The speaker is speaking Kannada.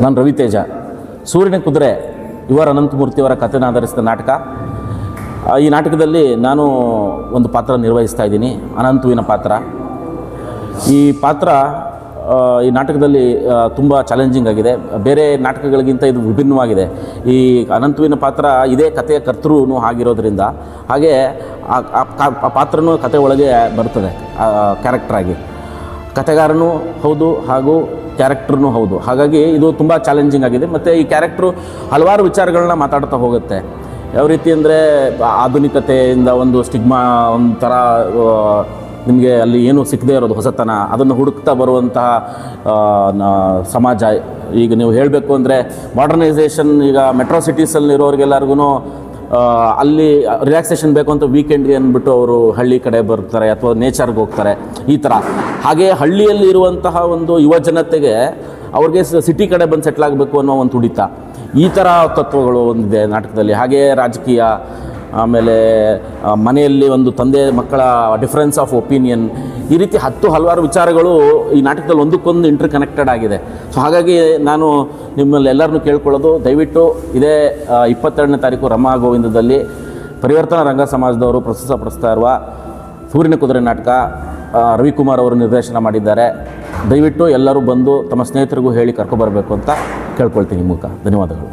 ನಾನು ರವಿತೇಜ. ಸೂರ್ಯನ ಕುದುರೆ ಯುವ ಅನಂತಮೂರ್ತಿಯವರ ಕಥೆನ ಆಧರಿಸಿದ ನಾಟಕ. ಈ ನಾಟಕದಲ್ಲಿ ನಾನು ಒಂದು ಪಾತ್ರ ನಿರ್ವಹಿಸ್ತಾ ಇದ್ದೀನಿ, ಅನಂತುವಿನ ಪಾತ್ರ. ಈ ಪಾತ್ರ ಈ ನಾಟಕದಲ್ಲಿ ತುಂಬ ಚಾಲೆಂಜಿಂಗ್ ಆಗಿದೆ. ಬೇರೆ ನಾಟಕಗಳಿಗಿಂತ ಇದು ವಿಭಿನ್ನವಾಗಿದೆ. ಈ ಅನಂತುವಿನ ಪಾತ್ರ ಇದೇ ಕಥೆಯ ಕರ್ತೃ ಆಗಿರೋದ್ರಿಂದ, ಹಾಗೆ ಆ ಪಾತ್ರನೂ ಕತೆ ಒಳಗೆ ಬರ್ತದೆ ಕ್ಯಾರೆಕ್ಟ್ರಾಗಿ. ಕಥೆಗಾರನೂ ಹೌದು ಹಾಗೂ ಕ್ಯಾರೆಕ್ಟ್ರೂ ಹೌದು. ಹಾಗಾಗಿ ಇದು ತುಂಬ ಚಾಲೆಂಜಿಂಗ್ ಆಗಿದೆ. ಮತ್ತು ಈ ಕ್ಯಾರೆಕ್ಟ್ರು ಹಲವಾರು ವಿಚಾರಗಳನ್ನ ಮಾತಾಡ್ತಾ ಹೋಗುತ್ತೆ. ಯಾವ ರೀತಿ ಅಂದರೆ, ಆಧುನಿಕತೆಯಿಂದ ಒಂದು ಸ್ಟಿಗ್ಮಾ, ಒಂಥರ ನಿಮಗೆ ಅಲ್ಲಿ ಏನೂ ಸಿಕ್ಕದೇ ಇರೋದು ಹೊಸತನ, ಅದನ್ನು ಹುಡುಕ್ತಾ ಬರುವಂತಹ ಸಮಾಜ. ಈಗ ನೀವು ಹೇಳಬೇಕು ಅಂದರೆ ಮಾಡರ್ನೈಸೇಷನ್, ಈಗ ಮೆಟ್ರೋ ಸಿಟೀಸಲ್ಲಿರೋರಿಗೆಲ್ಲರಿಗೂ ಅಲ್ಲಿ ರಿಲ್ಯಾಕ್ಸೇಷನ್ ಬೇಕು ಅಂತ ವೀಕೆಂಡ್ಗೆ ಅಂದ್ಬಿಟ್ಟು ಅವರು ಹಳ್ಳಿ ಕಡೆ ಬರ್ತಾರೆ ಅಥವಾ ನೇಚರ್ಗೆ ಹೋಗ್ತಾರೆ, ಈ ಥರ. ಹಾಗೆ ಹಳ್ಳಿಯಲ್ಲಿ ಇರುವಂತಹ ಒಂದು ಯುವ ಜನತೆಗೆ ಅವ್ರಿಗೆ ಸಿಟಿ ಕಡೆ ಬಂದು ಸೆಟ್ಲ್ ಆಗಬೇಕು ಅನ್ನೋ ಒಂದು ತುಡಿತ, ಈ ಥರ ತತ್ವಗಳು ಒಂದಿದೆ ನಾಟಕದಲ್ಲಿ. ಹಾಗೆ ರಾಜಕೀಯ, ಆಮೇಲೆ ಮನೆಯಲ್ಲಿ ಒಂದು ತಂದೆ ಮಕ್ಕಳ ಡಿಫ್ರೆನ್ಸ್ ಆಫ್ ಒಪಿನಿಯನ್, ಈ ರೀತಿ ಹಲವಾರು ವಿಚಾರಗಳು ಈ ನಾಟಕದಲ್ಲಿ ಒಂದಕ್ಕೊಂದು ಇಂಟರ್ ಕನೆಕ್ಟೆಡ್ ಆಗಿದೆ. ಸೊ ಹಾಗಾಗಿ ನಾನು ನಿಮ್ಮಲ್ಲಿ ಎಲ್ಲರನ್ನೂ ಕೇಳ್ಕೊಳ್ಳೋದು, ದಯವಿಟ್ಟು ಇದೇ 22ನೇ ತಾರೀಕು ರಮಾ ಗೋವಿಂದದಲ್ಲಿ ಪರಿವರ್ತನಾ ರಂಗ ಸಮಾಜದವರು ಪ್ರಸ್ತುತಪಡಿಸ್ತಾ ಇರುವ ಸೂರ್ಯನ ಕುದುರೆ ನಾಟಕ ರವಿಕುಮಾರ್ ಅವರು ನಿರ್ದೇಶನ ಮಾಡಿದ್ದಾರೆ. ದಯವಿಟ್ಟು ಎಲ್ಲರೂ ಬಂದು ತಮ್ಮ ಸ್ನೇಹಿತರಿಗೂ ಹೇಳಿ ಕರ್ಕೊಬರಬೇಕು ಅಂತ ಕೇಳ್ಕೊಳ್ತೀನಿ ಮೂಲಕ. ಧನ್ಯವಾದಗಳು.